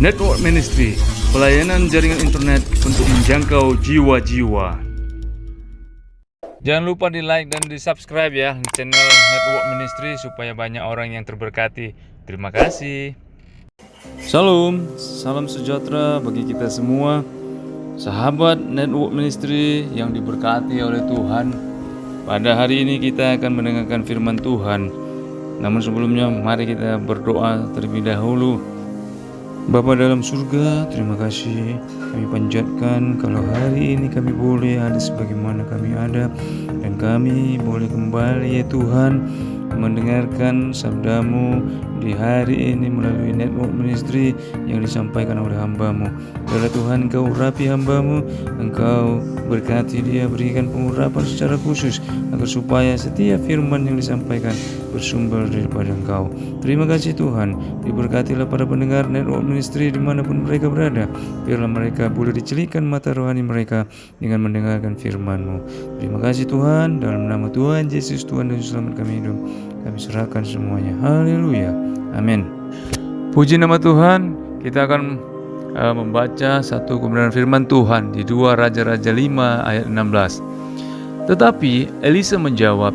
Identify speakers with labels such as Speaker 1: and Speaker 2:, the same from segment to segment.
Speaker 1: Network Ministry, pelayanan jaringan internet untuk menjangkau jiwa-jiwa. Jangan lupa di like dan di subscribe ya channel Network Ministry supaya banyak orang yang terberkati. Terima kasih. Salam sejahtera bagi kita semua, sahabat Network Ministry yang diberkati oleh Tuhan. Pada hari ini kita akan mendengarkan firman Tuhan. Namun sebelumnya mari kita berdoa terlebih dahulu. Bapa dalam surga, terima kasih kami panjatkan kalau hari ini kami boleh ada sebagaimana kami ada, dan kami boleh kembali ya Tuhan mendengarkan sabdamu di hari ini melalui Network Ministry yang disampaikan oleh hamba-Mu. Biarlah Tuhan Engkau urapi hamba-Mu, Engkau berkati dia, berikan pengurapan secara khusus agar supaya setiap firman yang disampaikan bersumber daripada Engkau. Terima kasih Tuhan, diberkatilah para pendengar Network Ministry dimanapun mereka berada. Biarlah mereka boleh dicelikkan mata rohani mereka dengan mendengarkan firman-Mu. Terima kasih Tuhan, dalam nama Tuhan Yesus Tuhan dan Selamat kami hidup, kami serahkan semuanya. Haleluya, amin. Puji nama Tuhan. Kita akan membaca satu kebenaran firman Tuhan di 2 Raja-Raja 5 ayat 16. Tetapi Elisa menjawab,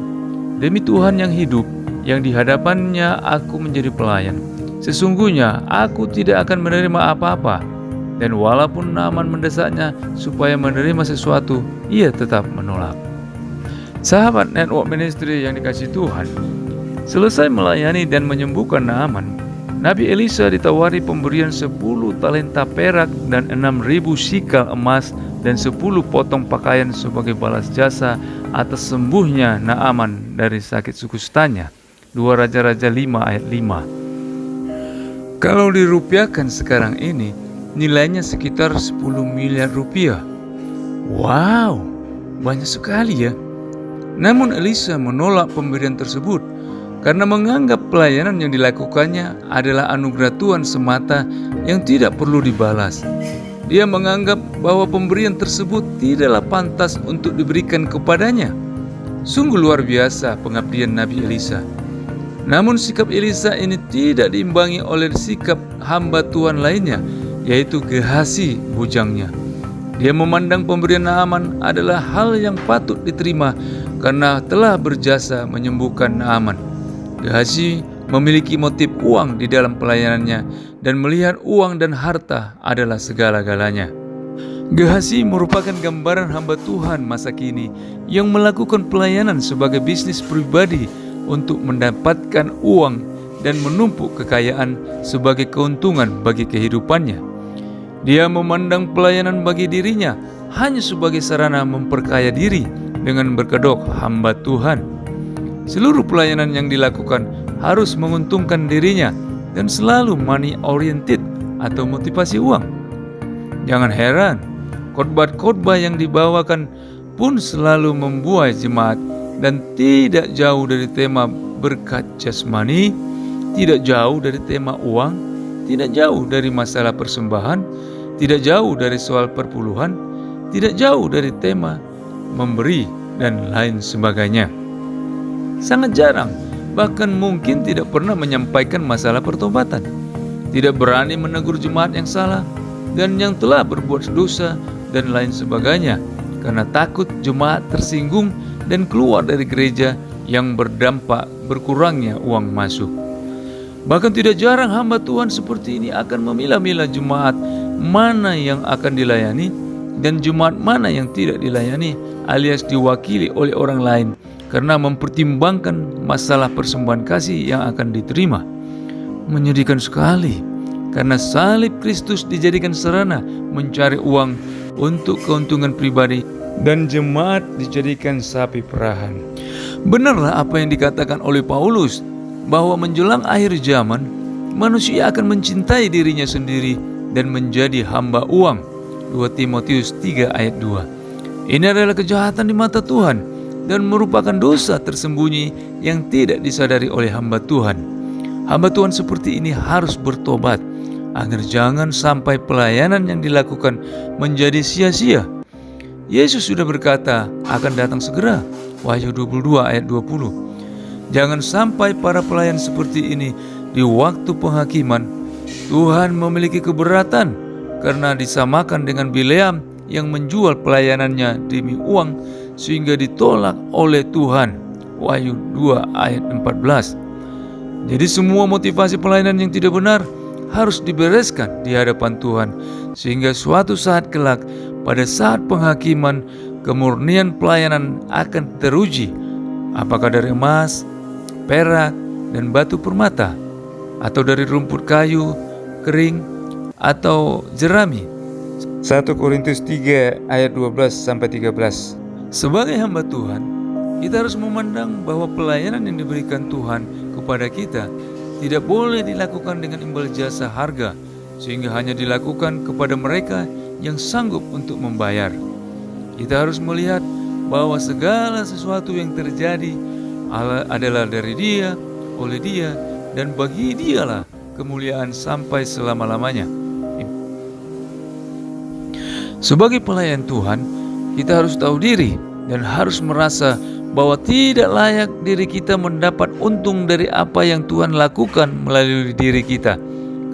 Speaker 1: demi Tuhan yang hidup, yang di hadapannya aku menjadi pelayan, sesungguhnya aku tidak akan menerima apa-apa. Dan walaupun Naaman mendesaknya supaya menerima sesuatu, ia tetap menolak. Sahabat Network Ministry yang dikasihi Tuhan, selesai melayani dan menyembuhkan Naaman, Nabi Elisa ditawari pemberian 10 talenta perak dan 6.000 sikal emas dan 10 potong pakaian sebagai balas jasa atas sembuhnya Naaman dari sakit suku kustanya. 2 Raja-Raja 5 ayat 5. Kalau dirupiahkan sekarang ini, nilainya sekitar 10 miliar rupiah. Wow, banyak sekali ya. Namun Elisa menolak pemberian tersebut karena menganggap pelayanan yang dilakukannya adalah anugerah Tuhan semata yang tidak perlu dibalas. Dia menganggap bahwa pemberian tersebut tidaklah pantas untuk diberikan kepadanya. Sungguh luar biasa pengabdian Nabi Elisa. Namun sikap Elisa ini tidak diimbangi oleh sikap hamba Tuhan lainnya, yaitu Gehasi bujangnya. Dia memandang pemberian Naaman adalah hal yang patut diterima karena telah berjasa menyembuhkan Naaman. Gehasi memiliki motif uang di dalam pelayanannya dan melihat uang dan harta adalah segala-galanya. Gehasi merupakan gambaran hamba Tuhan masa kini yang melakukan pelayanan sebagai bisnis pribadi untuk mendapatkan uang dan menumpuk kekayaan sebagai keuntungan bagi kehidupannya. Dia memandang pelayanan bagi dirinya hanya sebagai sarana memperkaya diri dengan berkedok hamba Tuhan. Seluruh pelayanan yang dilakukan harus menguntungkan dirinya dan selalu money oriented atau motivasi uang. Jangan heran, khotbah-khotbah yang dibawakan pun selalu membuai jemaat dan tidak jauh dari tema berkat jasmani, tidak jauh dari tema uang, tidak jauh dari masalah persembahan, tidak jauh dari soal perpuluhan, tidak jauh dari tema memberi dan lain sebagainya. Sangat jarang, bahkan mungkin tidak pernah menyampaikan masalah pertobatan, tidak berani menegur jemaat yang salah dan yang telah berbuat dosa dan lain sebagainya, karena takut jemaat tersinggung dan keluar dari gereja yang berdampak berkurangnya uang masuk. Bahkan tidak jarang hamba Tuhan seperti ini akan memilah-milah jemaat mana yang akan dilayani dan jemaat mana yang tidak dilayani alias diwakili oleh orang lain, karena mempertimbangkan masalah persembahan kasih yang akan diterima. Menyedihkan sekali, karena salib Kristus dijadikan sarana mencari uang untuk keuntungan pribadi dan jemaat dijadikan sapi perahan. Benarlah apa yang dikatakan oleh Paulus, bahwa menjelang akhir zaman, manusia akan mencintai dirinya sendiri dan menjadi hamba uang. 2 Timotius 3 ayat 2. Ini adalah kejahatan di mata Tuhan dan merupakan dosa tersembunyi yang tidak disadari oleh hamba Tuhan. Hamba Tuhan seperti ini harus bertobat agar jangan sampai pelayanan yang dilakukan menjadi sia-sia. Yesus sudah berkata akan datang segera. Wahyu 22 ayat 20. Jangan sampai para pelayan seperti ini di waktu penghakiman Tuhan memiliki keberatan karena disamakan dengan Bileam yang menjual pelayanannya demi uang sehingga ditolak oleh Tuhan. Wahyu 2 ayat 14. Jadi semua motivasi pelayanan yang tidak benar harus dibereskan di hadapan Tuhan, sehingga suatu saat kelak pada saat penghakiman, kemurnian pelayanan akan teruji, apakah dari emas, perak, dan batu permata, atau dari rumput kayu kering atau jerami. 1 Korintus 3 ayat 12-13. Sebagai hamba Tuhan, kita harus memandang bahwa pelayanan yang diberikan Tuhan kepada kita tidak boleh dilakukan dengan imbal jasa harga, sehingga hanya dilakukan kepada mereka yang sanggup untuk membayar. Kita harus melihat bahwa segala sesuatu yang terjadi adalah dari Dia, oleh Dia, dan bagi Dialah kemuliaan sampai selama-lamanya. Sebagai pelayan Tuhan, kita harus tahu diri dan harus merasa bahwa tidak layak diri kita mendapat untung dari apa yang Tuhan lakukan melalui diri kita.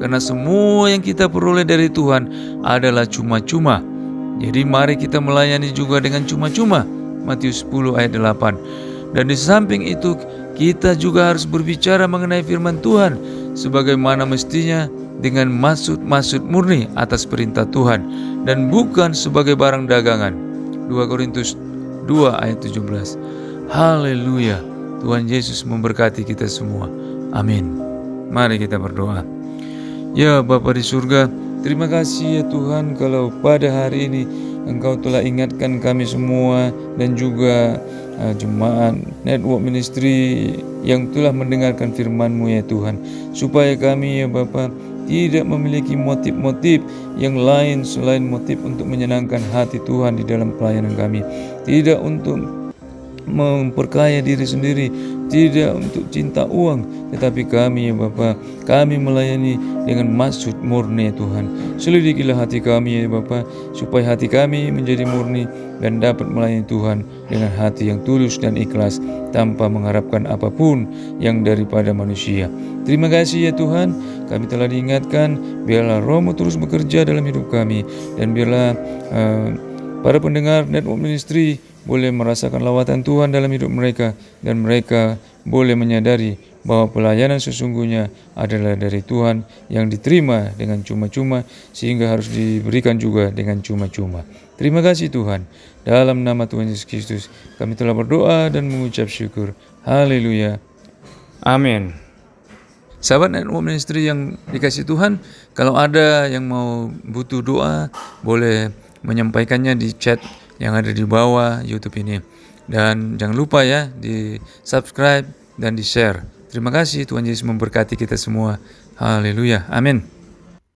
Speaker 1: Karena semua yang kita peroleh dari Tuhan adalah cuma-cuma. Jadi mari kita melayani juga dengan cuma-cuma. Matius 10 ayat 8. Dan di samping itu kita juga harus berbicara mengenai firman Tuhan sebagaimana mestinya, dengan maksud murni atas perintah Tuhan dan bukan sebagai barang dagangan. 2 Korintus 2 ayat 17. Haleluya. Tuhan Yesus memberkati kita semua. Amin. Mari kita berdoa. Ya Bapa di surga, terima kasih ya Tuhan kalau pada hari ini Engkau telah ingatkan kami semua dan juga jemaat Network Ministry yang telah mendengarkan firman-Mu ya Tuhan, supaya kami ya Bapa tidak memiliki motif-motif yang lain selain motif untuk menyenangkan hati Tuhan di dalam pelayanan kami, tidak untuk memperkaya diri sendiri, tidak untuk cinta uang, tetapi kami ya Bapa, kami melayani dengan maksud murni ya Tuhan. Selidikilah hati kami ya Bapa, supaya hati kami menjadi murni dan dapat melayani Tuhan dengan hati yang tulus dan ikhlas, tanpa mengharapkan apapun yang daripada manusia. Terima kasih ya Tuhan, kami telah diingatkan, biarlah Roh-Mu terus bekerja dalam hidup kami, dan biarlah para pendengar Network Ministry boleh merasakan lawatan Tuhan dalam hidup mereka, dan mereka boleh menyadari bahwa pelayanan sesungguhnya adalah dari Tuhan yang diterima dengan cuma-cuma, sehingga harus diberikan juga dengan cuma-cuma. Terima kasih Tuhan. Dalam nama Tuhan Yesus Kristus kami telah berdoa dan mengucap syukur. Haleluya. Amin. Sahabat Network Ministry yang dikasihi Tuhan, kalau ada yang mau butuh doa, boleh menyampaikannya di chat yang ada di bawah YouTube ini. Dan jangan lupa ya, di subscribe dan di share. Terima kasih, Tuhan Yesus memberkati kita semua. Haleluya. Amin.